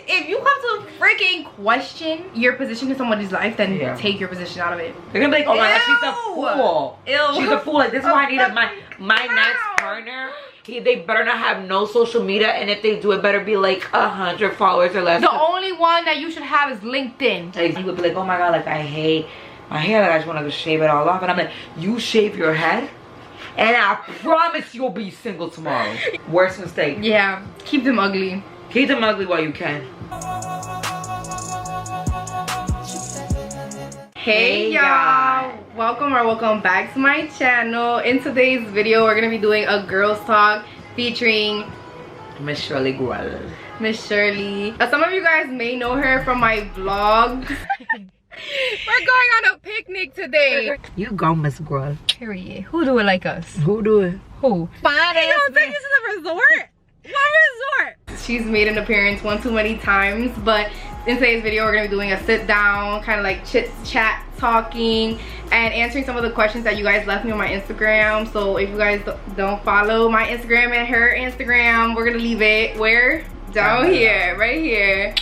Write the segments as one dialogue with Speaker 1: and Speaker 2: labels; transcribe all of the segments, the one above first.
Speaker 1: if you come to freaking question your position in somebody's life, then take your position out of it.
Speaker 2: They're gonna be like, oh my god, she's a fool.
Speaker 1: Ew.
Speaker 2: She's a fool. Like, this is why I needed my next partner. They better not have no social media, and if they do, it better be like 100 followers or less.
Speaker 1: The only one that you should have is LinkedIn.
Speaker 2: He would be like, oh my god, like I hate my hair, like I just want to shave it all off. And I'm like, you shave your head and I promise you'll be single tomorrow. Worst mistake.
Speaker 1: Yeah, keep them ugly.
Speaker 2: Keep them ugly while you can.
Speaker 1: Hey y'all, welcome back to my channel. In today's video we're gonna be doing a girls talk featuring
Speaker 2: Miss Shirley Gruel.
Speaker 1: Miss Shirley. Some of you guys may know her from my vlogs. We're going on a picnic today.
Speaker 2: You go, Miss Gruel.
Speaker 1: Period. Who do it like us?
Speaker 2: Who do it?
Speaker 1: Who?
Speaker 3: Fine. You don't take you to the resort? What resort?
Speaker 1: She's made an appearance one too many times, but in today's video we're gonna be doing a sit down, kind of like chit chat, talking, and answering some of the questions that you guys left me on my Instagram. So if you guys don't follow my Instagram and her Instagram, we're gonna leave it where? Down here, right here.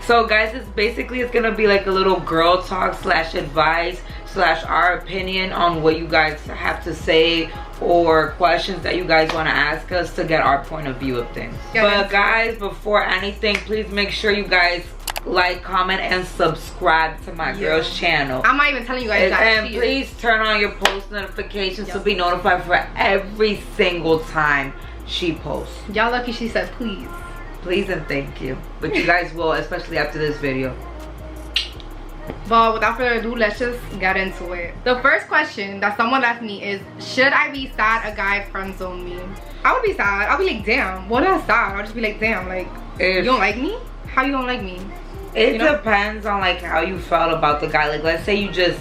Speaker 2: So guys, it's gonna be like a little girl talk slash advice slash our opinion on what you guys have to say or questions that you guys want to ask us to get our point of view of things. But guys, before anything, please make sure you guys like, comment, and subscribe to my girl's channel.
Speaker 1: I'm not even telling you guys that.
Speaker 2: And please turn on your post notifications to be notified for every single time she posts.
Speaker 1: Y'all lucky she said please.
Speaker 2: Please and thank you. But you guys will, especially after this video.
Speaker 1: But without further ado, let's just get into it. The first question that someone left me is, should I be sad a guy friend zone me? I would be sad. I'll be like, damn, what is sad? I'll just be like, damn, like, you don't like me? How you don't like me?
Speaker 2: It depends on like how you felt about the guy. Like, let's say you just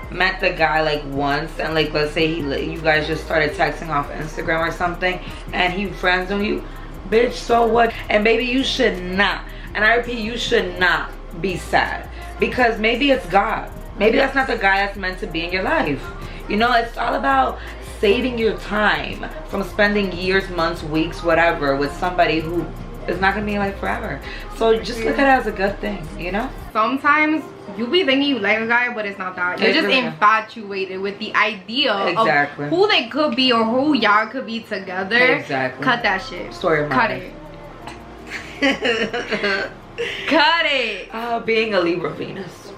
Speaker 2: met the guy like once, and like let's say you guys just started texting off Instagram or something, and he friends on you. Bitch, so what? And baby, you should not, and I repeat, you should not be sad, because maybe it's God. Maybe that's not the guy that's meant to be in your life. You know, it's all about saving your time from spending years, months, weeks, whatever with somebody who is not gonna be in your life forever. So just look at it as a good thing, you know?
Speaker 1: Sometimes you be thinking you like a guy, but it's not that. You're just infatuated with the idea of who they could be or who y'all could be together.
Speaker 2: Exactly.
Speaker 1: Cut that shit.
Speaker 2: Story of my
Speaker 1: Cut
Speaker 2: life.
Speaker 1: it. Cut it.
Speaker 2: Being a Libra Venus.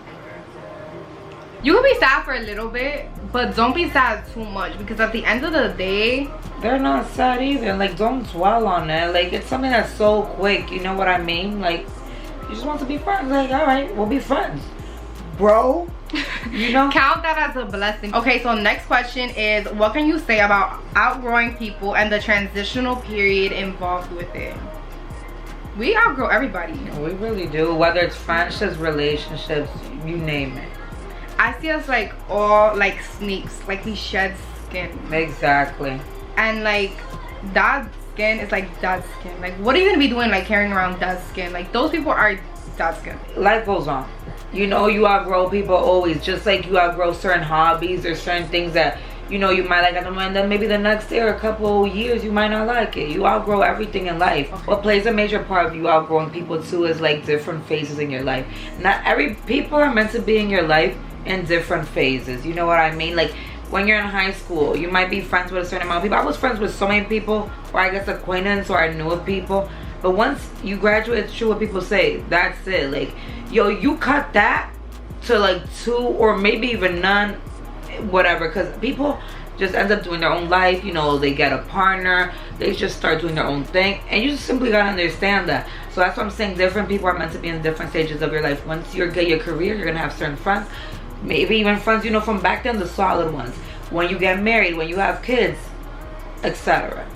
Speaker 1: You can be sad for a little bit, but don't be sad too much, because at the end of the day,
Speaker 2: they're not sad either. Like, don't dwell on that. Like, it's something that's so quick, you know what I mean? Like, you just want to be friends. Like, all right, we'll be friends, bro. You know?
Speaker 1: Count that as a blessing. Okay, so next question is, what can you say about outgrowing people and the transitional period involved with it? We outgrow everybody.
Speaker 2: We really do. Whether it's friendships, relationships, you name it.
Speaker 1: I see us like all like snakes. Like, we shed skin.
Speaker 2: Exactly.
Speaker 1: And like, that skin is like that skin. Like, what are you gonna be doing like carrying around that skin? Like, those people are that skin.
Speaker 2: Life goes on. You know, you outgrow people always. Just like you outgrow certain hobbies or certain things that, you know, you might like at the moment, then maybe the next year or a couple years you might not like it. You outgrow everything in life. What plays a major part of you outgrowing people too is like different phases in your life. Not every people are meant to be in your life in different phases. You know what I mean? Like, when you're in high school, you might be friends with a certain amount of people. I was friends with so many people, or I guess acquaintance, or I knew of people. But once you graduate, it's true what people say. That's it. Like, yo, you cut that to like 2 or maybe even none, whatever. Because people just end up doing their own life. You know, they get a partner. They just start doing their own thing. And you just simply gotta understand that. So that's what I'm saying. Different people are meant to be in different stages of your life. Once you get your career, you're gonna have certain friends. Maybe even friends, you know, from back then, the solid ones. When you get married, when you have kids, etc.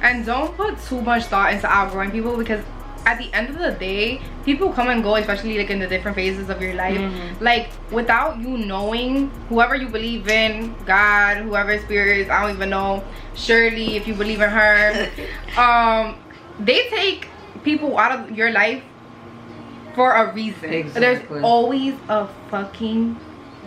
Speaker 1: And don't put too much thought into outgrowing people, because at the end of the day, people come and go, especially like in the different phases of your life. Like, without you knowing, whoever you believe in, God, whoever spirit is, I don't even know, Shirley, if you believe in her, they take people out of your life for a reason.
Speaker 2: Exactly.
Speaker 1: There's always a fucking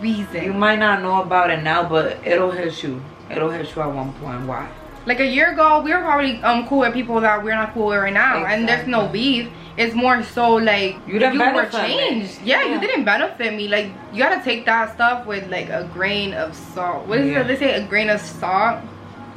Speaker 1: reason.
Speaker 2: You might not know about it now, but it'll hit you. It'll hit you at one point. Why?
Speaker 1: Like, a year ago, we were probably cool with people that we're not cool with right now. And there's no beef. It's more so like
Speaker 2: you didn't
Speaker 1: were changed. Yeah, you didn't benefit me. Like, you gotta take that stuff with like a grain of salt. What is it they say? A grain of salt?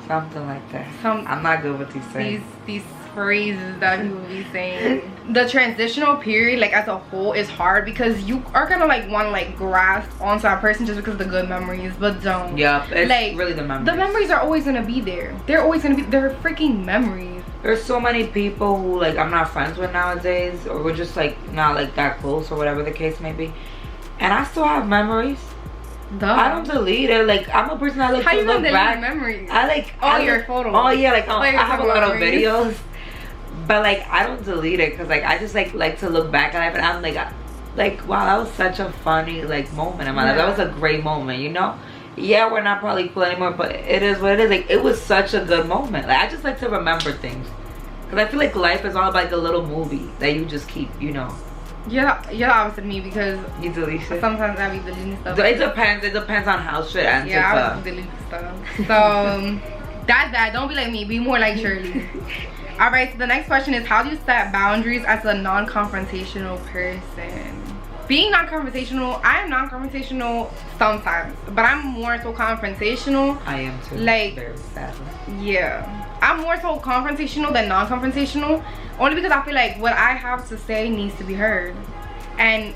Speaker 2: Something like that. I'm not good with these things.
Speaker 1: These phrases that people be saying. The transitional period, like as a whole, is hard because you are gonna like want to like grasp onto that person just because of the good memories, but don't.
Speaker 2: Yeah, it's
Speaker 1: like
Speaker 2: really the memories.
Speaker 1: The memories are always gonna be there. They're always gonna be. They're freaking memories.
Speaker 2: There's so many people who like I'm not friends with nowadays, or we're just like not like that close, or whatever the case may be, and I still have memories.
Speaker 1: Duh.
Speaker 2: I don't delete it. Like, I'm a person that like to look back.
Speaker 1: Memories?
Speaker 2: I like
Speaker 1: all your photos.
Speaker 2: Oh yeah, like I have a lot of
Speaker 1: memories.
Speaker 2: videos, but like I don't delete it because like I just like to look back at life, and I'm like wow, that was such a funny like moment in my life. That was a great moment, you know. Yeah, we're not probably cool anymore, but it is what it is. Like, it was such a good moment. Like, I just like to remember things because I feel like life is all about like a little movie that you just keep, you know.
Speaker 1: Yeah, opposite me because
Speaker 2: you delete shit.
Speaker 1: Sometimes I be deleting stuff.
Speaker 2: It depends on how shit ends.
Speaker 1: Yeah, I was deleting stuff. So that's that. Don't be like me. Be more like Shirley. All right. So the next question is, how do you set boundaries as a non-confrontational person? Being non-confrontational, I am non-confrontational sometimes, but I'm more so confrontational.
Speaker 2: I am too.
Speaker 1: Like,
Speaker 2: very sadly.
Speaker 1: Yeah, I'm more so confrontational than non-confrontational, only because I feel like what I have to say needs to be heard, and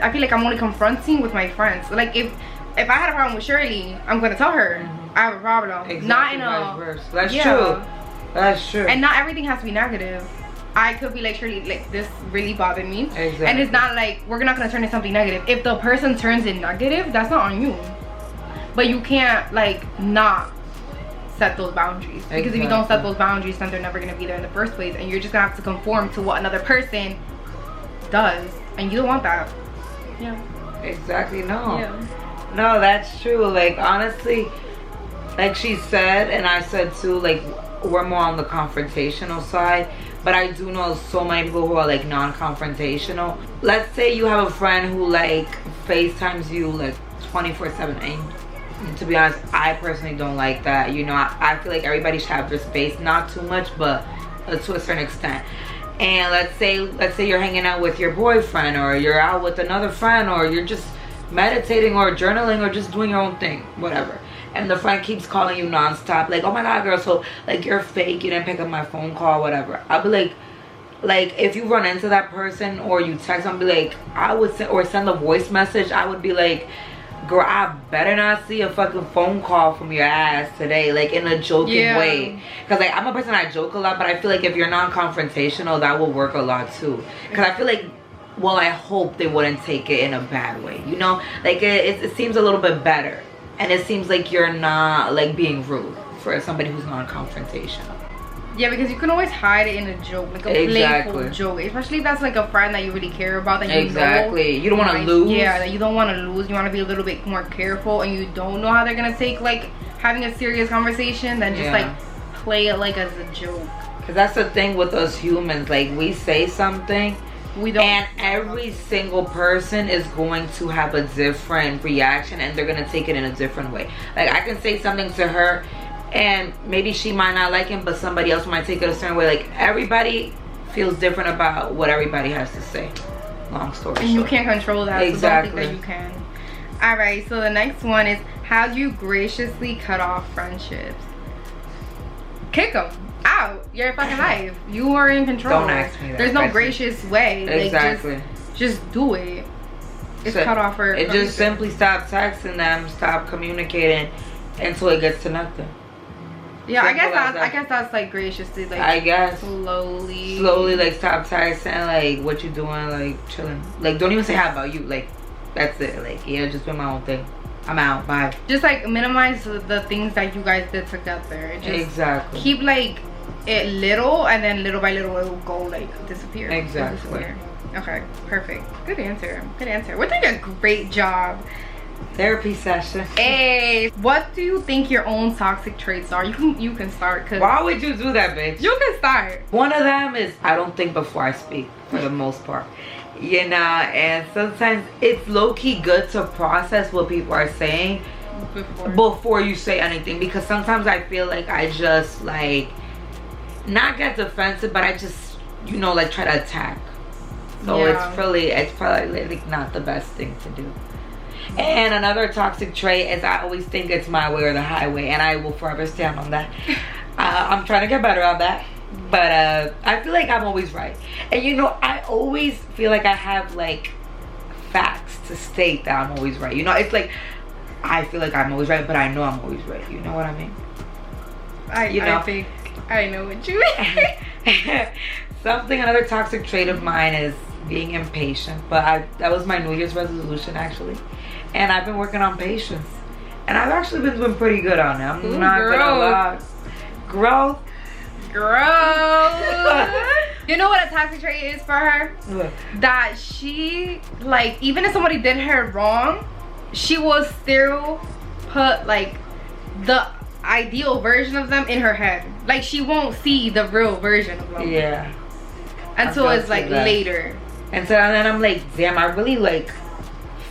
Speaker 1: I feel like I'm only confronting with my friends. Like, if I had a problem with Shirley, I'm gonna tell her I have a problem.
Speaker 2: Exactly.
Speaker 1: Not in a
Speaker 2: that's true. That's true.
Speaker 1: And not everything has to be negative. I could be like, Shirley, like, this really bothered me.
Speaker 2: Exactly.
Speaker 1: And it's not like we're not gonna turn it something negative. If the person turns it negative, that's not on you. But you can't like not set those boundaries. Because if you don't set those boundaries, then they're never gonna be there in the first place, and you're just gonna have to conform to what another person does. And you don't want that. Yeah.
Speaker 2: Exactly, no.
Speaker 1: Yeah.
Speaker 2: No, that's true. Like, honestly, like she said, and I said too, like, we're more on the confrontational side, but I do know so many people who are like non-confrontational. Let's say you have a friend who like FaceTimes you like 24/7, and to be honest, I personally don't like that. You know, I feel like everybody should have their space, not too much, but to a certain extent. And let's say you're hanging out with your boyfriend, or you're out with another friend, or you're just meditating or journaling or just doing your own thing, whatever, and the friend keeps calling you nonstop, like, oh my god, girl, so like you're fake, you didn't pick up my phone call, whatever. I'll be like if you run into that person or you text them, be like, I would send a voice message, I would be like, girl, I better not see a fucking phone call from your ass today, like in a joking way. Because like I'm a person, I joke a lot, but I feel like if you're non-confrontational, that will work a lot too. Because I feel like, well, I hope they wouldn't take it in a bad way, you know? Like it seems a little bit better, and it seems like you're not like being rude for somebody who's non-confrontational.
Speaker 1: Yeah, because you can always hide it in a joke, like a playful joke, especially if that's like a friend that you really care about, that you know,
Speaker 2: you don't want to lose.
Speaker 1: Yeah, that you don't want to lose. You want to be a little bit more careful, and you don't know how they're gonna take like having a serious conversation, then just like play it like as a joke. Because
Speaker 2: that's the thing with us humans, like we say something,
Speaker 1: we don't,
Speaker 2: and every single person is going to have a different reaction, and they're gonna take it in a different way. Like I can say something to her, and maybe she might not like him, but somebody else might take it a certain way. Like everybody feels different about what everybody has to say. Long story short.
Speaker 1: You can't control that.
Speaker 2: Exactly.
Speaker 1: So don't think that you can. All right. So the next one is, how do you graciously cut off friendships? Kick them out your fucking life. You are in control.
Speaker 2: Don't ask me that.
Speaker 1: There's no gracious way.
Speaker 2: Exactly.
Speaker 1: Like, just do it. It's cut off her.
Speaker 2: It just simply stop texting them, stop communicating until it gets to nothing.
Speaker 1: Yeah, I guess that's like graciously, like,
Speaker 2: I guess
Speaker 1: slowly
Speaker 2: like stop texting, like what you doing, like chilling, like don't even say how about you, like that's it, like yeah, just do my own thing, I'm out, bye. Just like minimize the things that you guys did together. Just exactly. Keep like it little, and then little by little it will go like disappear. Exactly. Okay, perfect. Good answer. Good answer. We're doing a great job. Therapy session. Hey, what do you think your own toxic traits are? You can start. Cause why would you do that, bitch? You can start. One of them is I don't think before I speak, for the most part. You know, and sometimes it's low-key good to process what people are saying before you say anything, because sometimes I feel like I just like not get defensive, but I just, you know, like try to attack So it's probably like not the best thing to do. And another toxic trait is I always think it's my way or the highway, and I will forever stand on that. I'm trying to get better on that, but I feel like I'm always right. And you know, I always feel like I have like facts to state that I'm always right. You know, it's like I feel like I'm always right, but I know I'm always right. You know what I mean?
Speaker 1: I think I know what you mean.
Speaker 2: Another toxic trait of mine is being impatient. But that was my New Year's resolution actually, and I've been working on patience, and I've actually been doing pretty good on it. I'm not gonna lie. Growth.
Speaker 1: You know what a toxic trait is for her?
Speaker 2: What?
Speaker 1: That she, like, even if somebody did her wrong, she will still put like the ideal version of them in her head. Like, she won't see the real version of them.
Speaker 2: Yeah.
Speaker 1: Until it's like later.
Speaker 2: And so then I'm like, damn, I really like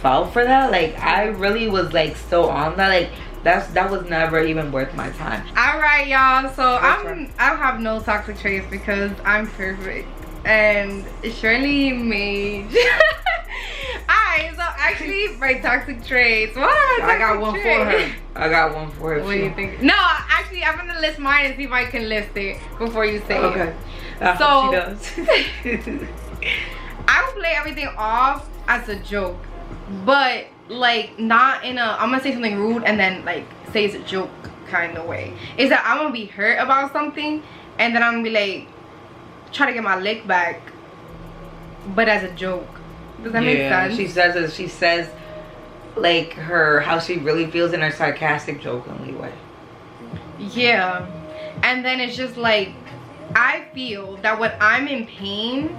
Speaker 2: fell for that. Like, I really was like so on that. Like, that was never even worth my time.
Speaker 1: All right, y'all. So I have no toxic traits because I'm perfect, and Shirley made. Alright, so actually my toxic traits. What are my toxic traits?
Speaker 2: I got one for her.
Speaker 1: What do you think? No, actually, I'm gonna list mine and see if I can list it before you say
Speaker 2: it.
Speaker 1: Okay. So
Speaker 2: she does.
Speaker 1: I will play everything off as a joke, but like not in a I'm gonna say something rude and then like say it's a joke kind of way. Is that I'm gonna be hurt about something and then I'm gonna be like try to get my lick back, but as a joke. Does that make sense?
Speaker 2: She says like how she really feels in her sarcastic, jokingly way.
Speaker 1: Yeah. And then it's just like I feel that when I'm in pain,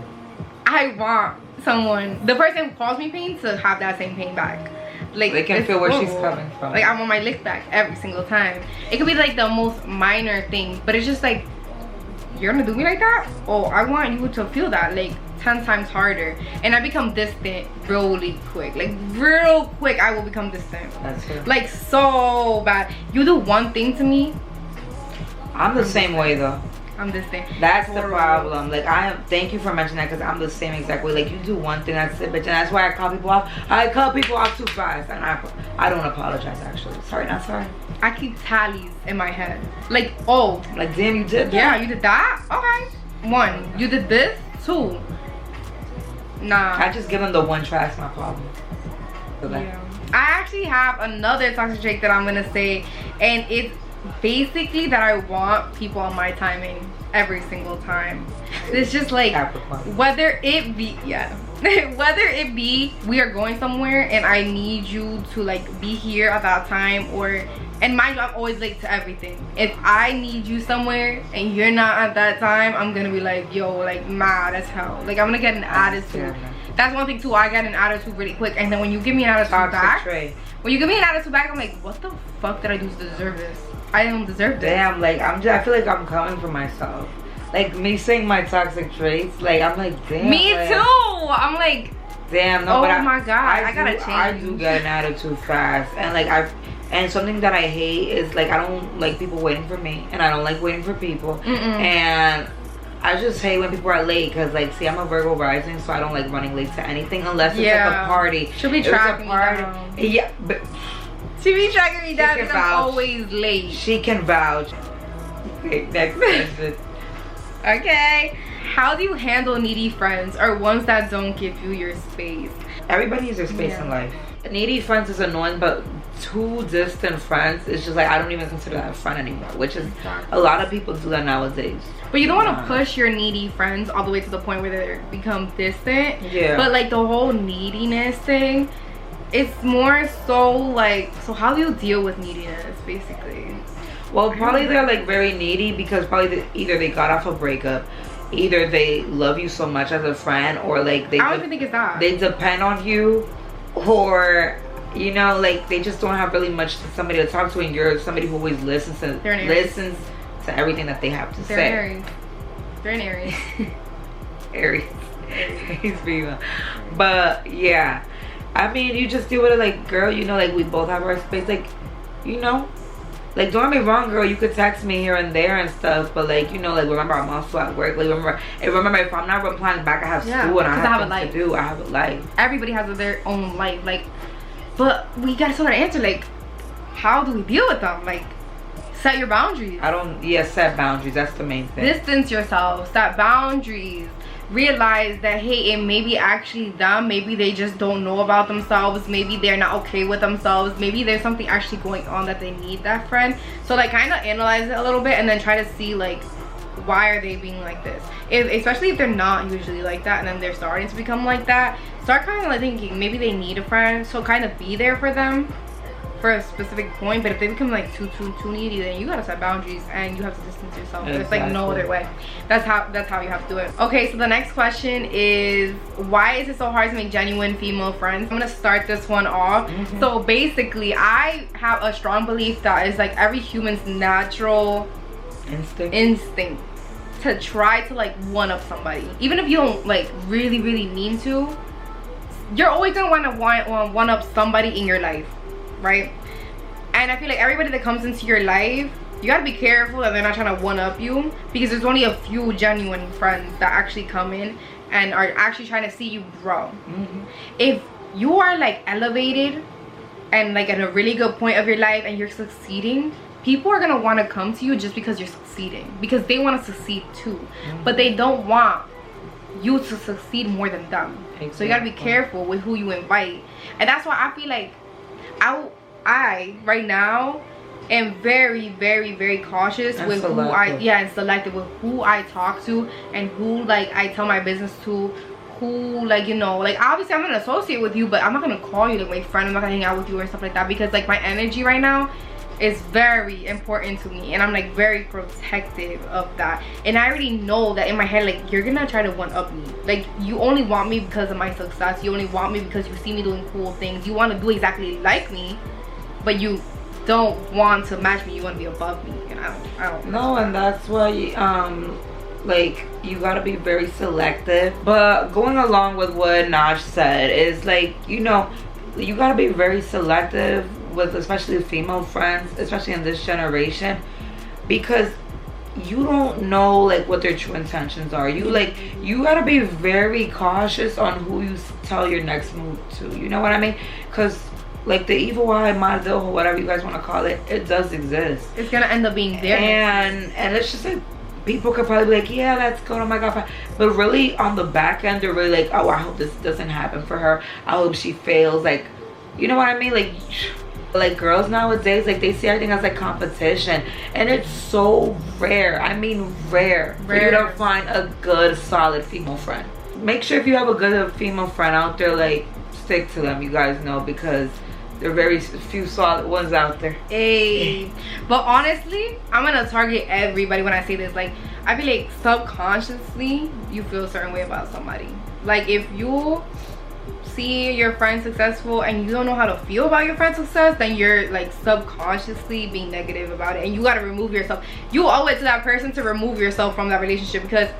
Speaker 1: I want the person who caused me pain to have that same pain back. Like,
Speaker 2: they can feel where she's coming from.
Speaker 1: Like, I want my lick back every single time. It could be like the most minor thing, but it's just like, you're gonna do me like that? Oh, I want you to feel that like 10 times harder. And I become distant really quick. Like, real quick, I will become distant.
Speaker 2: That's it.
Speaker 1: Like, so bad. You do one thing to me.
Speaker 2: I'm the same way though.
Speaker 1: I'm this thing.
Speaker 2: That's the problem. Like, thank you for mentioning that, because I'm the same exact way. Like, you do one thing, that's it, bitch, and that's why I cut people off. I cut people off too fast, and I don't apologize actually. Sorry, not sorry.
Speaker 1: I keep tallies in my head. Like, oh,
Speaker 2: like, damn, you did that.
Speaker 1: Yeah, you did that. Okay, 1. You did this. 2. Nah.
Speaker 2: I just give them the one try. That's my problem.
Speaker 1: Yeah. I actually have another toxic trait that I'm gonna say, and it's basically that I want people on my timing every single time. It's just like whether it be whether it be we are going somewhere and I need you to like be here at that time, and mind you, I'm always late to everything. If I need you somewhere and you're not at that time, I'm gonna be like, yo, like mad as hell. Like, I'm gonna get an attitude. That's one thing too. I get an attitude really quick, and then when you give me an attitude back, when you give me an attitude back, I'm like, what the fuck did I do to deserve this? I don't deserve this.
Speaker 2: Damn, like I feel like I'm coming for myself. Like, me saying my toxic traits, like, I'm like, damn.
Speaker 1: Me too. I'm like,
Speaker 2: damn, no,
Speaker 1: oh
Speaker 2: but
Speaker 1: my god, I gotta change.
Speaker 2: I do get an attitude fast, and like and something that I hate is like I don't like people waiting for me, and I don't like waiting for people, and I just hate when people are late, because like, see, I'm a Virgo rising, so I don't like running late to anything unless it's like a party.
Speaker 1: She'll be tracking me down.
Speaker 2: Yeah, but
Speaker 1: she be tracking me down because I'm always late.
Speaker 2: She can vouch. Okay, next question.
Speaker 1: Okay. How do you handle needy friends or ones that don't give you your space?
Speaker 2: Everybody needs their space in life. Needy friends is annoying, but too distant friends, it's just like, I don't even consider that a friend anymore, which is a lot of people do that nowadays.
Speaker 1: But you don't want to push your needy friends all the way to the point where they become distant.
Speaker 2: Yeah.
Speaker 1: But like the whole neediness thing, it's more so like, so how do you deal with neediness basically?
Speaker 2: Well, probably they're like very needy because probably either they got off a breakup, either they love you so much as a friend, or like
Speaker 1: I don't even think it's that.
Speaker 2: They depend on you, or you know, like they just don't have really much to somebody to talk to, and you're somebody who always listens to everything that they have to say.
Speaker 1: Aries. They're an Aries.
Speaker 2: Aries female. But yeah, I mean, you just deal with it like, girl, you know, like we both have our space, like, you know, Like, don't get me wrong, girl, you could text me here and there and stuff, but like, you know, like, remember I'm also at work. Like, remember if I'm not replying back, I have school and I have things to do. I have a life.
Speaker 1: Everybody has their own life, like, but we gotta sort of answer, like, how do we deal with them? Like, set your boundaries.
Speaker 2: Set boundaries. That's the main thing.
Speaker 1: Distance yourself, set boundaries. Realize that, hey, it may be actually them. Maybe they just don't know about themselves. Maybe they're not okay with themselves. Maybe there's something actually going on that they need that friend. So like, kind of analyze it a little bit and then try to see like, why are they being like this? Especially if they're not usually like that and then they're starting to become like that, start kind of like thinking maybe they need a friend. So kind of be there for them for a specific point. But if they become like too needy, then you gotta set boundaries and you have to distance yourself. Exactly. There's like no other way. That's how you have to do it. Okay, so the next question is, why is it so hard to make genuine female friends? I'm gonna start this one off. So basically, I have a strong belief that it's like every human's natural instinct to try to like one up somebody, even if you don't like really mean to. You're always gonna want to one up somebody in your life, right? And I feel like everybody that comes into your life, you gotta be careful that they're not trying to one up you, because there's only a few genuine friends that actually come in and are actually trying to see you grow. If you are like elevated and like at a really good point of your life and you're succeeding, people are gonna want to come to you just because you're succeeding, because they want to succeed too. But they don't want you to succeed more than them. Exactly. So you gotta be careful with who you invite. And that's why I feel like I right now am very cautious and with selective. And selective with who I talk to and who like I tell my business to, who like, you know, like obviously I'm gonna associate with you, but I'm not gonna call you like my friend. I'm not gonna hang out with you or stuff like that, because like my energy right now is very important to me and I'm like very protective of that. And I already know that in my head, like, you're gonna try to one up me. Like, you only want me because of my success. You only want me because you see me doing cool things. You want to do exactly like me, but you don't want to match me. You want to be above me, and I don't
Speaker 2: know. And that's why like, you gotta be very selective. But going along with what Naj said is like, you know, you gotta be very selective with especially female friends, especially in this generation, because you don't know like what their true intentions are. You gotta be very cautious on who you tell your next move to, you know what I mean? Because like the evil eye, mal de ojo, whatever you guys want to call it, it does exist.
Speaker 1: It's gonna end up being there.
Speaker 2: And it's just like, people could probably be like, yeah, let's go, oh my god, but really on the back end they're really like, oh, I hope this doesn't happen for her, I hope she fails. Like, you know what I mean? Like girls nowadays, like, they see everything as like competition, and it's so rare. I mean rare for you to find a good solid female friend. Make sure if you have a good female friend out there, like, stick to them, you guys know, because there are very few solid ones out there.
Speaker 1: Hey, but honestly, I'm gonna target everybody when I say this. Like, I feel like subconsciously you feel a certain way about somebody. Like, if you see your friend successful and you don't know how to feel about your friend's success, then you're like subconsciously being negative about it, and you got to remove yourself. You owe it to that person to remove yourself from that relationship, because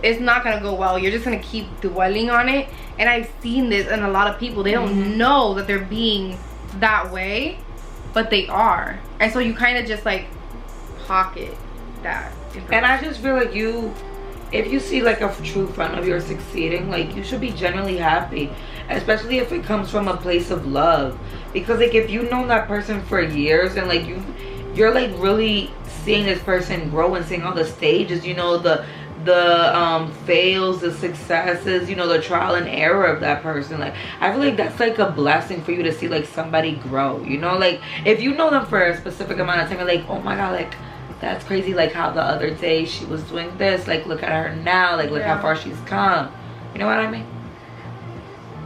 Speaker 1: it's not gonna go well. You're just gonna keep dwelling on it. And I've seen this in a lot of people. They don't know that they're being that way, but they are. And so you kind of just like pocket that information.
Speaker 2: And I just feel like if you see like a true friend of yours succeeding, like, you should be genuinely happy, especially if it comes from a place of love. Because like, if you've known that person for years and like you're like really seeing this person grow and seeing all the stages, you know, the fails, the successes, you know, the trial and error of that person, like, I feel like that's like a blessing for you to see like somebody grow, you know. Like, if you know them for a specific amount of time, you're like, oh my god, like, that's crazy, like how the other day she was doing this, like, look at her now, like, look how far she's come, you know what I mean?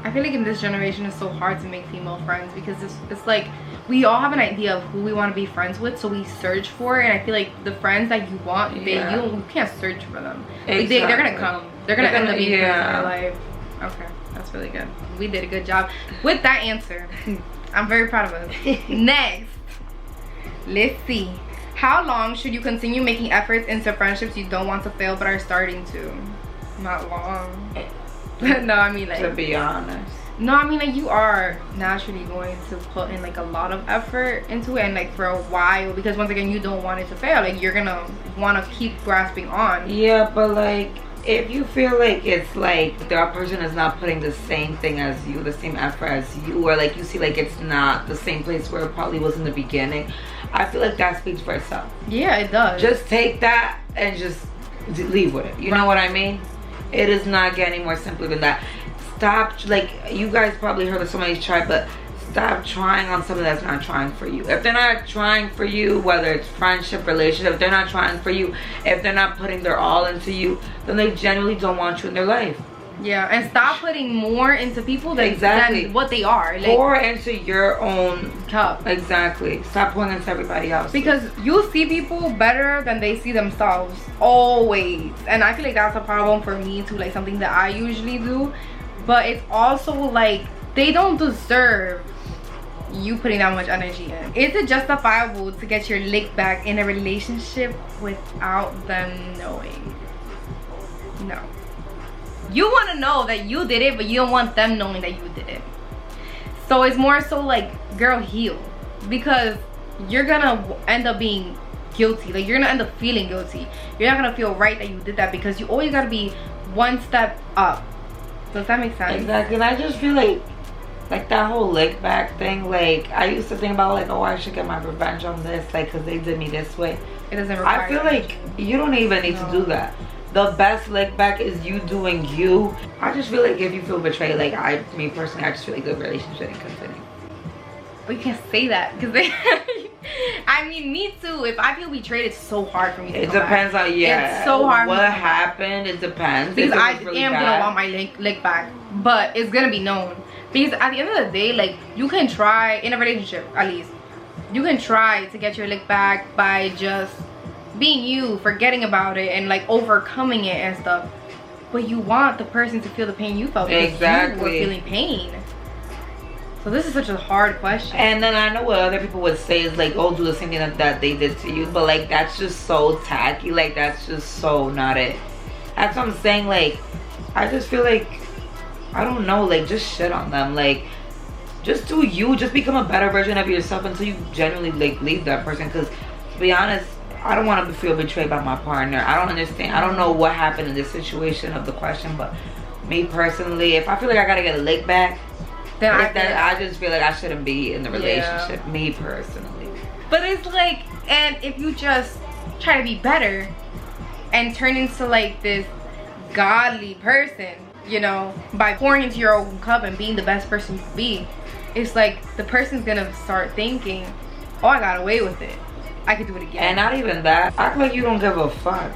Speaker 1: I feel like in this generation it's so hard to make female friends, because it's like we all have an idea of who we want to be friends with, so we search for it. And I feel like the friends that you want, you can't search for them. Exactly. Like, they're gonna come, they're gonna end up being friends in your life. Okay, that's really good. We did a good job with that answer. I'm very proud of us. Next, let's see, how long should you continue making efforts into friendships you don't want to fail but are starting to? Not long. No, I mean, like,
Speaker 2: to be honest,
Speaker 1: No, I mean, like, you are naturally going to put in like a lot of effort into it, and like for a while, because once again, you don't want it to fail. Like, you're gonna want to keep grasping on.
Speaker 2: Yeah, but like, if you feel like it's like the other person is not putting the same thing as you, the same effort as you, or like you see like it's not the same place where it probably was in the beginning, I feel like that speaks for itself.
Speaker 1: Yeah, it does.
Speaker 2: Just take that and just leave with it. You know what I mean? It is not getting more simpler than that. Stop, like, you guys probably heard of somebody's try, but stop trying on something that's not trying for you. If they're not trying for you, whether it's friendship, relationship, if they're not trying for you, if they're not putting their all into you, then they genuinely don't want you in their life.
Speaker 1: Yeah, and stop putting more into people than what they are. Like,
Speaker 2: pour into your own
Speaker 1: cup.
Speaker 2: Exactly. Stop pouring into everybody else.
Speaker 1: Because you see people better than they see themselves. Always. And I feel like that's a problem for me too. Like, something that I usually do. But it's also like, they don't deserve you putting that much energy in. Is it justifiable to get your lick back in a relationship without them knowing? No. You want to know that you did it, but you don't want them knowing that you did it. So it's more so like, girl, heal. Because you're gonna end up being guilty. Like, you're gonna end up feeling guilty. You're not gonna feel right that you did that, because you always gotta be one step up. Does that make sense?
Speaker 2: Exactly. And I just feel like that whole lick back thing, like, I used to think about like, oh, I should get my revenge on this, like, because they did me this way.
Speaker 1: It doesn't require
Speaker 2: I feel like you don't even need to do that. The best lick back is you doing you. I just feel like if you feel betrayed, like, me personally, I just feel like the relationship shouldn't continue.
Speaker 1: But you can't say that, because I mean, me too. If I feel betrayed, it's so hard for me to
Speaker 2: It depends on, yeah.
Speaker 1: It's so hard.
Speaker 2: What happened, it depends.
Speaker 1: Because I am gonna want my lick back, but it's gonna be known. Because at the end of the day, like, you can try, in a relationship at least, you can try to get your lick back by just being you, forgetting about it, and like overcoming it and stuff. But you want the person to feel the pain you felt, because you were feeling pain. So this is such a hard question.
Speaker 2: And then I know what other people would say is like, oh, do the same thing that they did to you. But like, that's just so tacky. Like, that's just so not it. That's what I'm saying. Like, I just feel like, I don't know, like, just shit on them. Like, just do you. Just become a better version of yourself until you genuinely like leave that person. Because to be honest, I don't want to feel betrayed by my partner. I don't understand. I don't know what happened in this situation of the question. But me personally, if I feel like I gotta get a lick back, then I just feel like I shouldn't be in the relationship. Yeah. Me personally.
Speaker 1: But it's like, and if you just try to be better and turn into like this godly person, you know, by pouring into your own cup and being the best person you can be, it's like the person's gonna start thinking, oh, I got away with it, I could do it again.
Speaker 2: And not even that, act like you don't give a fuck.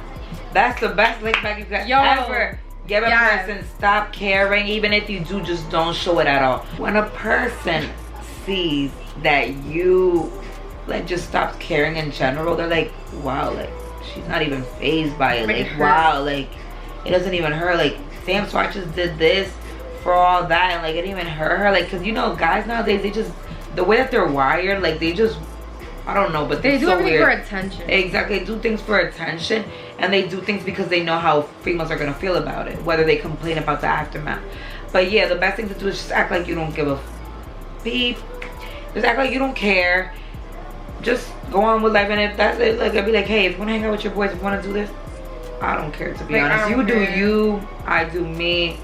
Speaker 2: That's the best lick back you can ever give a person. Stop caring. Even if you do, just don't show it at all. When a person sees that you like just stops caring in general, they're like, wow, like, she's not even fazed by it. Like, wow, like, it doesn't even hurt. Like, damn, so I just did this for all that, and like, it didn't even hurt her. Like, because you know, guys nowadays, they just, the way that they're wired, like, they just, I don't know, but
Speaker 1: they do
Speaker 2: so
Speaker 1: everything
Speaker 2: weird.
Speaker 1: for attention.
Speaker 2: Exactly, they do things for attention, and they do things because they know how females are gonna feel about it, whether they complain about the aftermath. But yeah, the best thing to do is just act like you don't give a beep. Just act like you don't care. Just go on with life, and if that's it, like, I'd be like, hey, if you wanna hang out with your boys, if you wanna do this, I don't care, to be
Speaker 1: like,
Speaker 2: honest. You do you, I do me.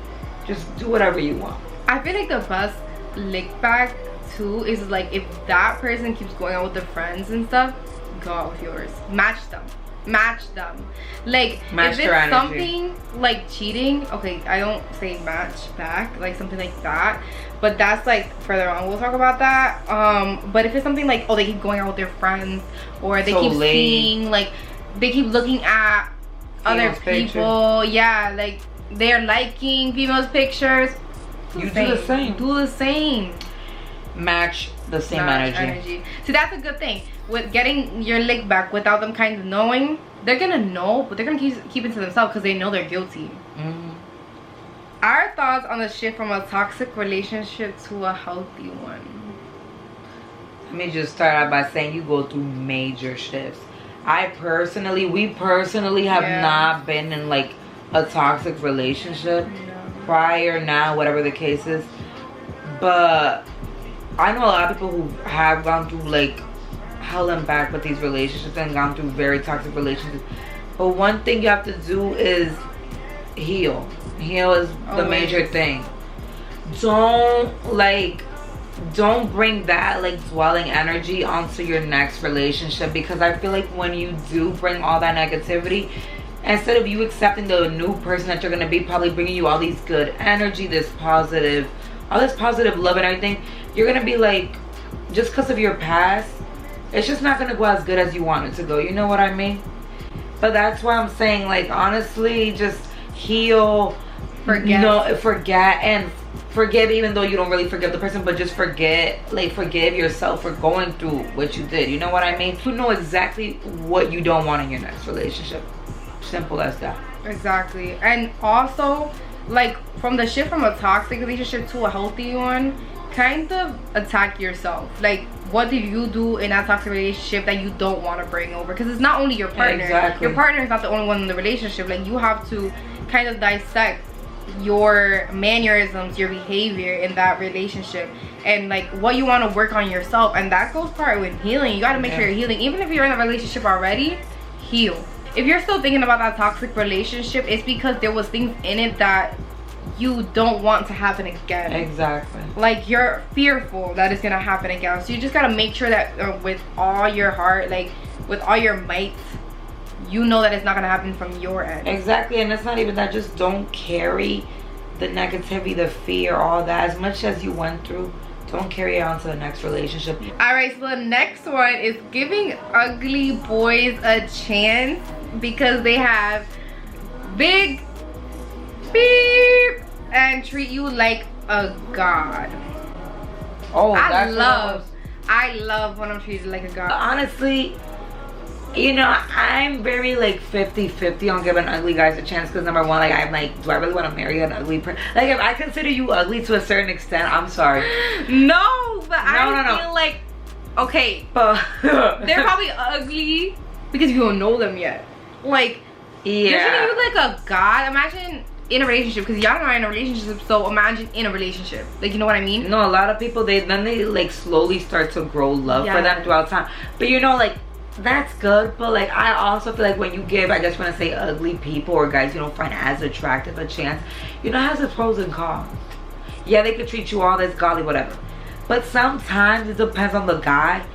Speaker 2: Just do whatever you want.
Speaker 1: I feel like the best lick back too is like, if that person keeps going out with their friends and stuff, go out with yours. Match them. Like, if it's something like cheating, okay, I don't say match back, like something like that, but that's like further on, we'll talk about that. But if it's something like, oh, they keep going out with their friends, or they keep seeing, like, they keep looking at other people, yeah, like they're liking females' pictures,
Speaker 2: you do the same.
Speaker 1: Do the same.
Speaker 2: Match the same energy.
Speaker 1: See, that's a good thing with getting your lick back without them kind of knowing. They're gonna know, but they're gonna keep it to themselves because they know they're guilty. Our thoughts on the shift from a toxic relationship to a healthy one.
Speaker 2: Let me just start out by saying you go through major shifts. We personally have not been in like a toxic relationship prior, now, whatever the case is. But I know a lot of people who have gone through like hell and back with these relationships and gone through very toxic relationships. But one thing you have to do is heal. Heal is the major thing. Don't bring that like dwelling energy onto your next relationship, because I feel like when you do bring all that negativity, instead of you accepting the new person that you're gonna be, probably bringing you all these good energy, all this positive love and everything, you're gonna be like, just because of your past, it's just not gonna go as good as you want it to go. You know what I mean? But that's why I'm saying, like, honestly, just heal, forget and forgive, even though you don't really forgive the person, but just forgive yourself for going through what you did. You know what I mean? You know exactly what you don't want in your next relationship. Simple as that.
Speaker 1: Exactly. And also, like, from the shift from a toxic relationship to a healthy one, kind of attack yourself. Like, what did you do in that toxic relationship that you don't want to bring over? Because it's not only your partner.
Speaker 2: Exactly.
Speaker 1: Your partner is not the only one in the relationship. Like, you have to kind of dissect your mannerisms, your behavior in that relationship, and like what you want to work on yourself. And that goes part with healing. You got to make sure you're healing. Even if you're in a relationship already, heal. If you're still thinking about that toxic relationship, it's because there was things in it that you don't want to happen again.
Speaker 2: Exactly.
Speaker 1: Like, you're fearful that it's gonna happen again. So you just gotta make sure that with all your heart, like with all your might, you know that it's not gonna happen from your end. Exactly.
Speaker 2: And it's not even that. Just don't carry the negativity, the fear, all that. As much as you went through, don't carry it on to the next relationship.
Speaker 1: Alright, so the next one is giving ugly boys a chance because they have big beep and treat you like a god.
Speaker 2: Oh,
Speaker 1: I love when I'm treated like a god.
Speaker 2: Honestly, you know, I'm very like 50-50 on giving ugly guys a chance, because number one, like, I'm like, do I really want to marry an ugly person? Like, if I consider you ugly to a certain extent, I'm sorry.
Speaker 1: No, but I feel like, okay, they're probably ugly because you don't know them yet. Like, you're treating you like a god. Imagine in a relationship, because y'all are in a relationship, so imagine in a relationship. Like, you know what I mean?
Speaker 2: No, a lot of people, they like slowly start to grow love for them throughout time. But you know, like, that's good, but like, I also feel like when you give, I guess when I say ugly people or guys you don't find as attractive a chance, you know, it has its pros and cons. Yeah, they could treat you all this godly, whatever, but sometimes it depends on the guy.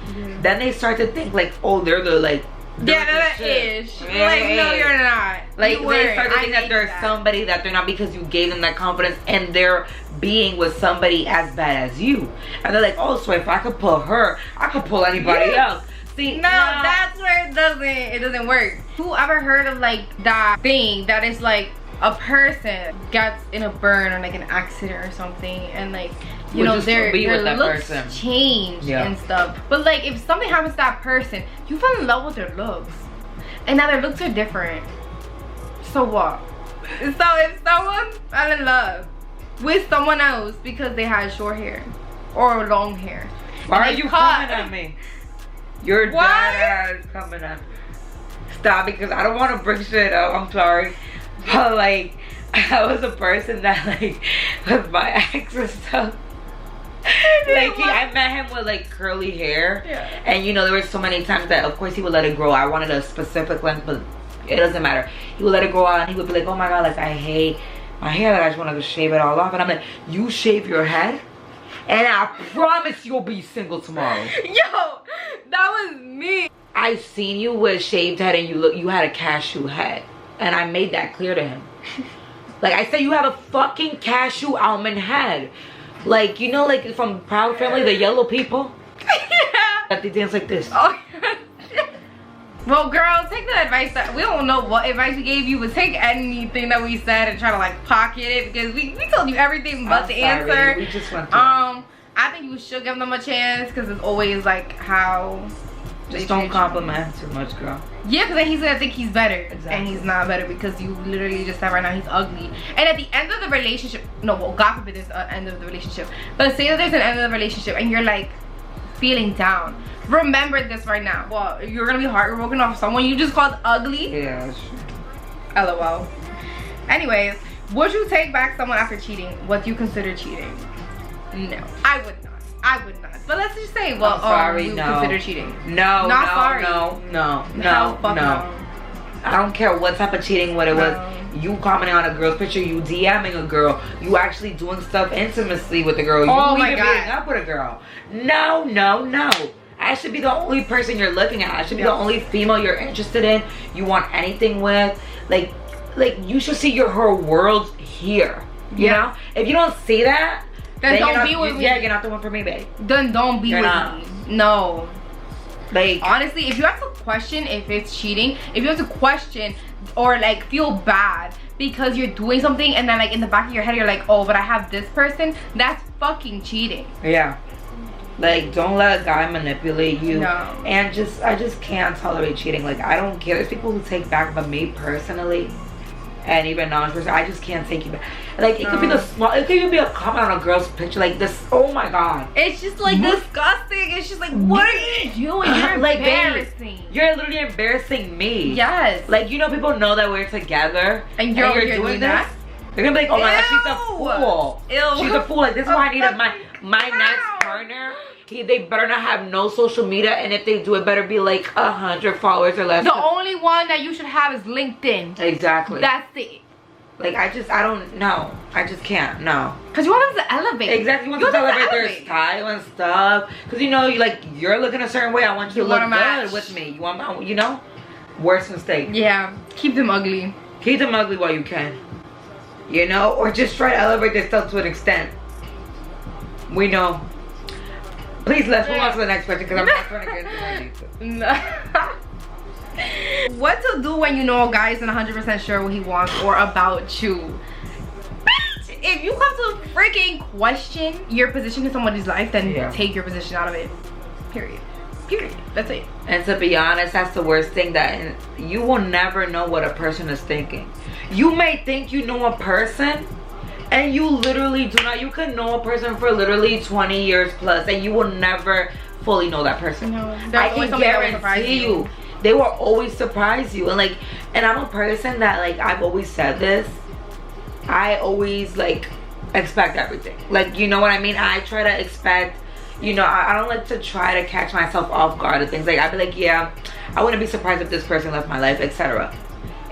Speaker 2: Then they start to think like, oh, they're the like,
Speaker 1: that ish. Like, no, you're not.
Speaker 2: Like, they start to think that they're somebody that they're not, because you gave them that confidence and they're being with somebody as bad as you. And they're like, oh, so if I could pull her, I could pull anybody else. See,
Speaker 1: no, that's where it doesn't work. Who ever heard of like that thing that is like a person gets in a burn or like an accident or something, and like, you know, their looks change and stuff. But like, if something happens to that person, you fall in love with their looks, and now their looks are different. So what? So if someone fell in love with someone else because they had short hair or long hair,
Speaker 2: why are you coming at me? You're dead ass coming at me. Stop, because I don't want to bring shit up. I'm sorry, but like, I was a person that like with my ex and stuff. Like, I met him with like curly hair, and you know, there were so many times that of course he would let it grow. I wanted a specific length, but it doesn't matter. He would let it grow out, and he would be like, oh my god, like, I hate my hair, that I just want to shave it all off. And I'm like, you shave your head and I promise you'll be single tomorrow. Yo,
Speaker 1: that was me.
Speaker 2: I seen you with a shaved head and you had a cashew head, and I made that clear to him. Like, I said, you have a fucking cashew almond head. Like, you know, like from Proud Family, the yellow people? That they dance like this.
Speaker 1: Oh, well, girl, take the advice that we don't know what advice we gave you, but take anything that we said and try to like pocket it, because we told you everything but the answer.
Speaker 2: We just went through
Speaker 1: I think you should give them a chance, because it's always like how
Speaker 2: just don't compliment too much, girl.
Speaker 1: Yeah, because then he's gonna think he's better, and he's not better, because you literally just said right now he's ugly. And at the end of the relationship, no, well, God forbid there's an end of the relationship, but say that there's an end of the relationship and you're like feeling down, remember this right now. Well, you're gonna be heartbroken off someone you just called ugly.
Speaker 2: Yeah, that's true.
Speaker 1: LOL. Anyways, would you take back someone after cheating? What do you consider cheating? No, I would not. I would not. But let's just say, well,
Speaker 2: sorry,
Speaker 1: we
Speaker 2: no.
Speaker 1: consider cheating.
Speaker 2: No,
Speaker 1: Not
Speaker 2: no,
Speaker 1: sorry.
Speaker 2: no. I don't care what type of cheating, what it was. You commenting on a girl's picture, you DMing a girl, you actually doing stuff intimately with a girl, you even meeting up with a girl. No. I should be the only person you're looking at. I should be the only female you're interested in. You want anything with. Like you should see her world here. You know? If you don't see that,
Speaker 1: then don't be with me.
Speaker 2: Yeah, you're not the one for me, babe.
Speaker 1: Then don't be with me. No.
Speaker 2: Like,
Speaker 1: honestly, if you have to question if it's cheating, if you have to question or like feel bad because you're doing something and then like in the back of your head you're like, oh, but I have this person, that's fucking cheating.
Speaker 2: Yeah. Like, don't let a guy manipulate you.
Speaker 1: No.
Speaker 2: And I just can't tolerate cheating. Like, I don't care. There's people who take back, but me personally, and even non-person, I just can't take you back. Like, it could be it could even be a comment on a girl's picture like this. Oh my god.
Speaker 1: It's just like disgusting. It's just like, what are you doing? You're like, embarrassing.
Speaker 2: Babe, you're literally embarrassing me.
Speaker 1: Yes.
Speaker 2: Like, you know, people know that we're together and you're doing this. They're gonna be like, oh my god, she's a fool.
Speaker 1: Ew.
Speaker 2: She's a fool. Like, this is why I need my next partner. They better not have no social media, and if they do, it better be like 100 followers or less.
Speaker 1: The only one that you should have is LinkedIn.
Speaker 2: Exactly.
Speaker 1: That's it.
Speaker 2: Like, I don't know. I just can't. No.
Speaker 1: Because you want them to elevate.
Speaker 2: Exactly. You want them to elevate their style and stuff. Because, you know, you're looking a certain way. I want you to look good with me. You want, you know? Worst mistake.
Speaker 1: Yeah. Keep them ugly.
Speaker 2: Keep them ugly while you can. You know? Or just try to elevate their stuff to an extent. We know. Please, let's move on to the next question because I'm not trying to get into my
Speaker 1: What to do when you know a guy isn't 100% sure what he wants or about you? Bitch! If you come to freaking question your position in somebody's life, then take your position out of it. Period. That's it.
Speaker 2: And to be honest, that's the worst thing, that you will never know what a person is thinking. You may think you know a person, and you literally do not. You could know a person for literally 20 years plus, and you will never fully know that person.
Speaker 1: No,
Speaker 2: I can guarantee you, they will always surprise you. And I'm a person that, like, I've always said this. I always, like, expect everything. Like, you know what I mean? I try to expect, you know, I don't like to try to catch myself off guard and things. Like, I'd be like, yeah, I wouldn't be surprised if this person left my life, etc.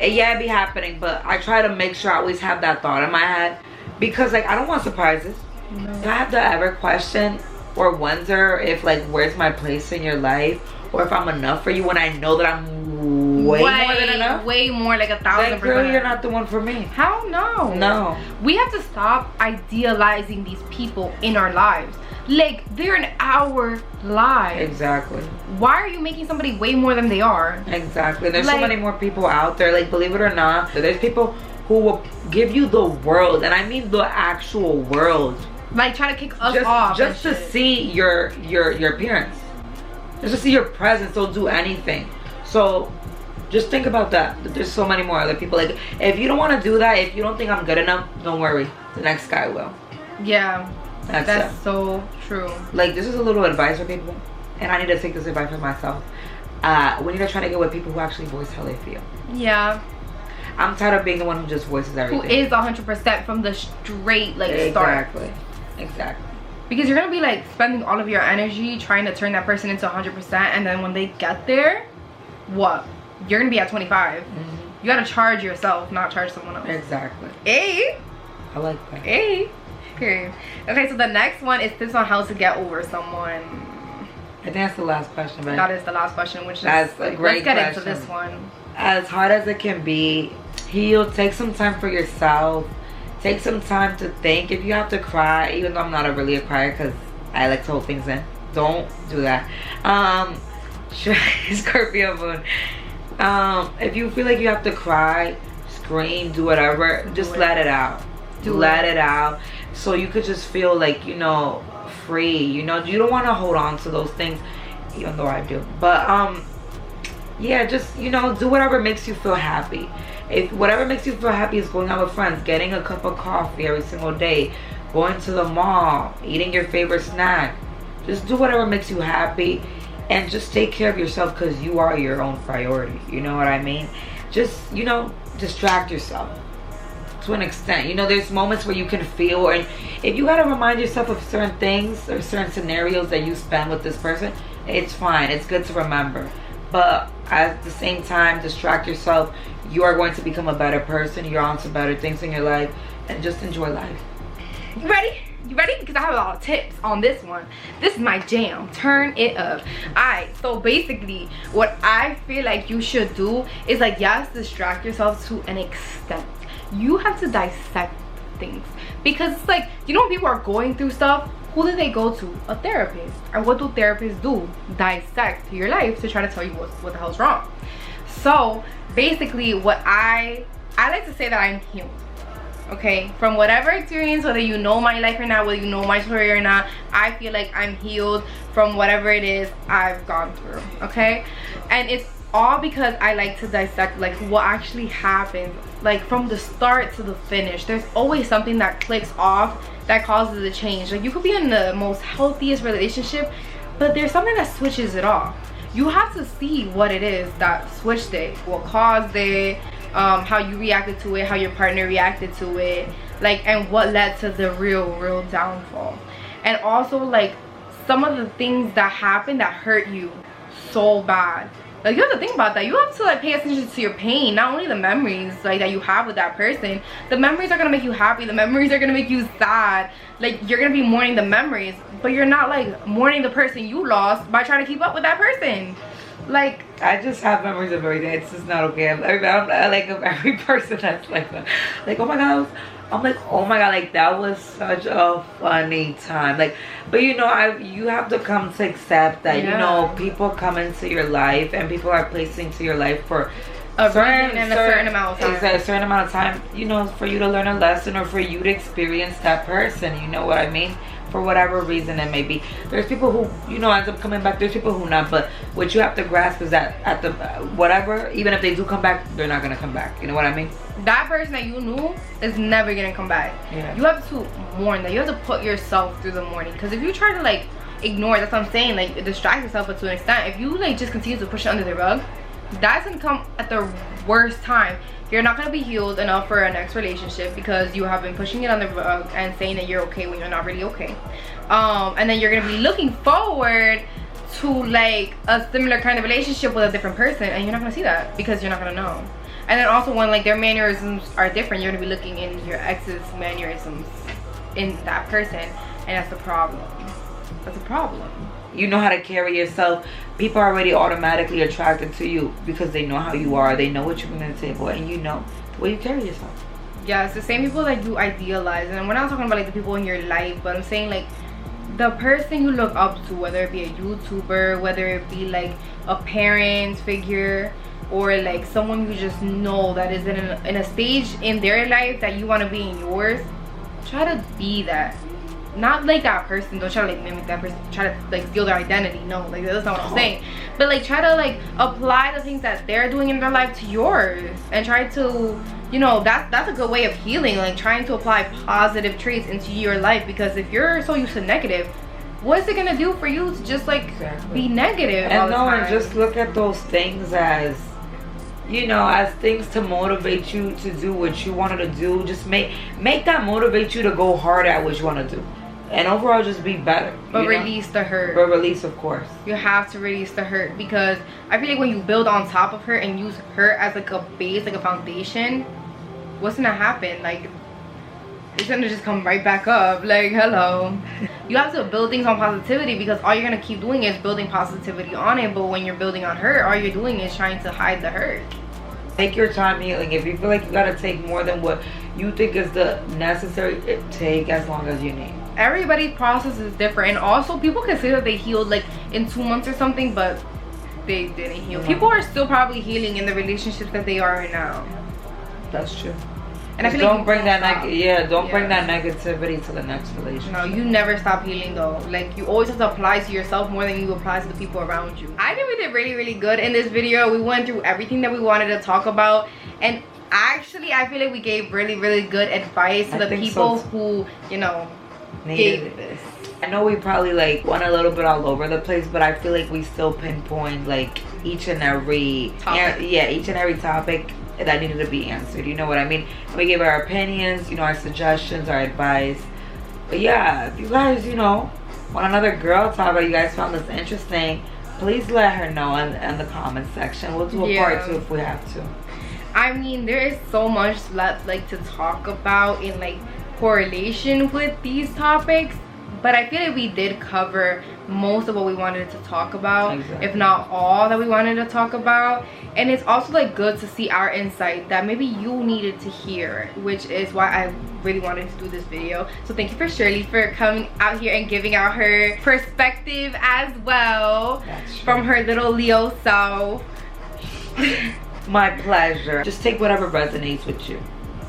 Speaker 2: And yeah, it'd be happening, but I try to make sure I always have that thought in my head. Because, like, I don't want surprises. No. Do I have to ever question or wonder if, like, where's my place in your life? Or if I'm enough for you when I know that I'm way more than enough?
Speaker 1: Way more, like 1,000%.
Speaker 2: Like, girl, you're not the one for me.
Speaker 1: How? No.
Speaker 2: No.
Speaker 1: We have to stop idealizing these people in our lives. Like, they're in our lives.
Speaker 2: Exactly.
Speaker 1: Why are you making somebody way more than they are?
Speaker 2: Exactly. There's so many more people out there. Like, believe it or not, there's people who will give you the world, and I mean the actual world.
Speaker 1: Like, try to kick us off.
Speaker 2: Just to see your appearance. Just to see your presence. They'll do anything. So, just think about that. There's so many more other people. Like, if you don't want to do that, if you don't think I'm good enough, don't worry. The next guy will.
Speaker 1: Yeah. That's so true.
Speaker 2: Like, this is a little advice for people, and I need to take this advice for myself. We need to try to get with people who actually voice how they feel.
Speaker 1: Yeah.
Speaker 2: I'm tired of being the one who just voices everything.
Speaker 1: Who is 100% from the straight, like, start.
Speaker 2: Exactly.
Speaker 1: Because you're gonna be like spending all of your energy trying to turn that person into 100%, and then when they get there, what? You're gonna be at 25. You gotta charge yourself, not charge someone else.
Speaker 2: Exactly.
Speaker 1: Hey.
Speaker 2: I like that.
Speaker 1: Hey. Period. Okay, so the next one is tips on how to get over someone.
Speaker 2: I think that's the last question, man.
Speaker 1: That is the last question, which is
Speaker 2: that's a great question.
Speaker 1: Let's get into this one.
Speaker 2: As hard as it can be, heal. Take some time for yourself. Take some time to think. If you have to cry, even though I'm not really a crier because I like to hold things in, don't do that. Scorpio moon. If you feel like you have to cry, scream, do whatever, just let it out. Let it out. So you could just feel like, you know, free. You know, you don't want to hold on to those things, even though I do. But yeah, just, you know, do whatever makes you feel happy. If whatever makes you feel happy is going out with friends, getting a cup of coffee every single day, going to the mall, eating your favorite snack, just do whatever makes you happy, and just take care of yourself, because you are your own priority. You know what I mean? Just, you know, distract yourself. to an extent. You know, there's moments where you can feel, and if you gotta remind yourself of certain things or certain scenarios that you spend with this person, it's fine. It's good to remember. But at the same time, distract yourself. You are going to become a better person. You're on to better things in your life, and just enjoy life.
Speaker 1: You ready? You ready? Because I have a lot of tips on this one. This is my jam. Turn it up. Alright, so basically what I feel like you should do is like, yes, distract yourself to an extent. You have to dissect things, because it's like, you know, when people are going through stuff, who do they go to? A therapist. And what do therapists do? Dissect your life to try to tell you what the hell's wrong. So basically what I like to say that I'm healed. Okay, from whatever experience, whether you know my life or not, whether you know my story or not, I feel like I'm healed from whatever it is I've gone through. Okay, and it's all because I like to dissect like what actually happened, like from the start to the finish. There's always something that clicks off that causes a change. Like, you could be in the most healthiest relationship, but there's something that switches it off. You have to see what it is that switched it, what caused it, how you reacted to it, how your partner reacted to it, like, and what led to the real downfall. And also, like, some of the things that happened that hurt you so bad. Like, you have to think about that. You have to like pay attention to your pain, not only the memories like that you have with that person. The memories are gonna make you happy, the memories are gonna make you sad. Like, you're gonna be mourning the memories, but you're not like mourning the person you lost by trying to keep up with that person. Like,
Speaker 2: I just have memories of everything. It's just not okay. I'm like, of every person that's like that. Like, oh my god, I'm like, oh my god, like, that was such a funny time. Like, but you know, you have to come to accept that, you know, people come into your life and people are placed into your life for
Speaker 1: a certain amount of time.
Speaker 2: Exactly, a certain amount of time, you know, for you to learn a lesson or for you to experience that person. You know what I mean? For whatever reason it may be. There's people who, you know, ends up coming back. There's people who not. But what you have to grasp is that at the whatever, even if they do come back, they're not gonna come back. You know what I mean?
Speaker 1: That person that you knew is never gonna come back. Yeah. You have to mourn that. You have to put yourself through the mourning. Because if you try to like ignore, that's what I'm saying, like distract yourself to an extent. If you like just continue to push it under the rug, that's gonna come at the worst time. You're not gonna be healed enough for a next relationship because you have been pushing it on the rug and saying that you're okay when you're not really okay. And then you're gonna be looking forward to like a similar kind of relationship with a different person, and you're not gonna see that because you're not gonna know. And then also when like their mannerisms are different, you're gonna be looking in your ex's mannerisms in that person, and that's the problem. That's a problem.
Speaker 2: You know how to carry yourself. People are already automatically attracted to you because they know how you are. They know what you bring to the table, and you know the way you carry yourself.
Speaker 1: Yeah, it's the same people that you idealize. And we're not talking about like the people in your life, but I'm saying like the person you look up to, whether it be a YouTuber, whether it be like a parent figure, or like someone you just know that is in a stage in their life that you want to be in yours. Try to be that. Not like that person, don't try to like mimic that person, try to like steal their identity. No, like that's not what I'm saying. But like try to like apply the things that they're doing in their life to yours, and try to, you know, that's a good way of healing, like trying to apply positive traits into your life. Because if you're so used to negative, what's it gonna do for you to just like be negative all the time?
Speaker 2: And just look at those things as, you know, as things to motivate you to do what you wanted to do. Just make that motivate you to go hard at what you want to do. And overall, just be better.
Speaker 1: But release the hurt.
Speaker 2: But release, of course.
Speaker 1: You have to release the hurt, because I feel like when you build on top of hurt and use hurt as like a base, like a foundation, what's gonna happen? Like, it's gonna just come right back up. Like, hello. You have to build things on positivity, because all you're gonna keep doing is building positivity on it. But when you're building on hurt, all you're doing is trying to hide the hurt.
Speaker 2: Take your time healing. If you feel like you gotta take more than what you think is the necessary, take as long as you need.
Speaker 1: Everybody's process is different, and also people can say that they healed like in 2 months or something, but they didn't heal. People are still probably healing in the relationships that they are in now.
Speaker 2: That's true.
Speaker 1: And I feel
Speaker 2: don't
Speaker 1: like
Speaker 2: bring that bring that negativity to the next relationship.
Speaker 1: No, you never stop healing though. Like, you always have to apply to yourself more than you apply to the people around you. I think we did really good in this video. We went through everything that we wanted to talk about, and actually I feel like we gave really good advice to the people who, you know, needed this.
Speaker 2: I know we probably like went a little bit all over the place, but I feel like we still pinpoint like each and every topic that needed to be answered. You know what I mean? And we gave our opinions, you know, our suggestions, our advice. But yeah, if you guys, you know, want another girl talk, or you guys found this interesting, please let her know in the comment section. We'll do a part 2 if we have to.
Speaker 1: I mean, there is so much left like to talk about in like correlation with these topics, but I feel like we did cover most of what we wanted to talk about, if not all that we wanted to talk about. And it's also like good to see our insight that maybe you needed to hear, which is why I really wanted to do this video. So thank you for Shirley for coming out here and giving out her perspective as well from her little Leo self.
Speaker 2: My pleasure. Just take whatever resonates with you.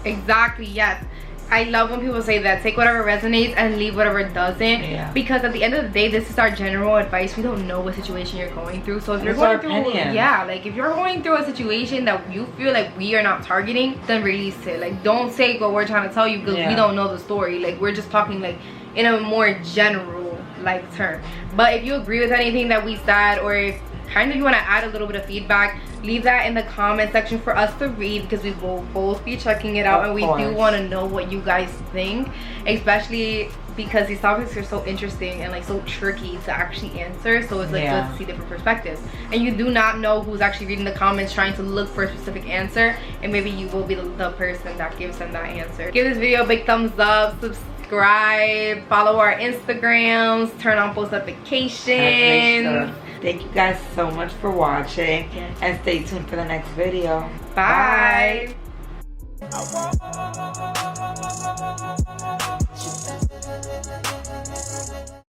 Speaker 1: Exactly, yes. I love when people say that. Take whatever resonates and leave whatever doesn't. Yeah. Because at the end of the day, this is our general advice. We don't know what situation you're going through. So if you're going through, like if you're going through a situation that you feel like we are not targeting, then release it. Like, don't say what we're trying to tell you because we don't know the story. Like, we're just talking like in a more general like term. But if you agree with anything that we said, or if kind of you want to add a little bit of feedback, leave that in the comment section for us to read, because we will both be checking it out. And we do want to know what you guys think, especially because these topics are so interesting and like so tricky to actually answer. So it's like good to see different perspectives, and you do not know who's actually reading the comments trying to look for a specific answer, and maybe you will be the person that gives them that answer. Give this video a big thumbs up, subscribe, follow our Instagrams, turn on post notifications.
Speaker 2: Thank you guys so much for watching, and stay tuned for the next video.
Speaker 1: Bye.
Speaker 2: Bye.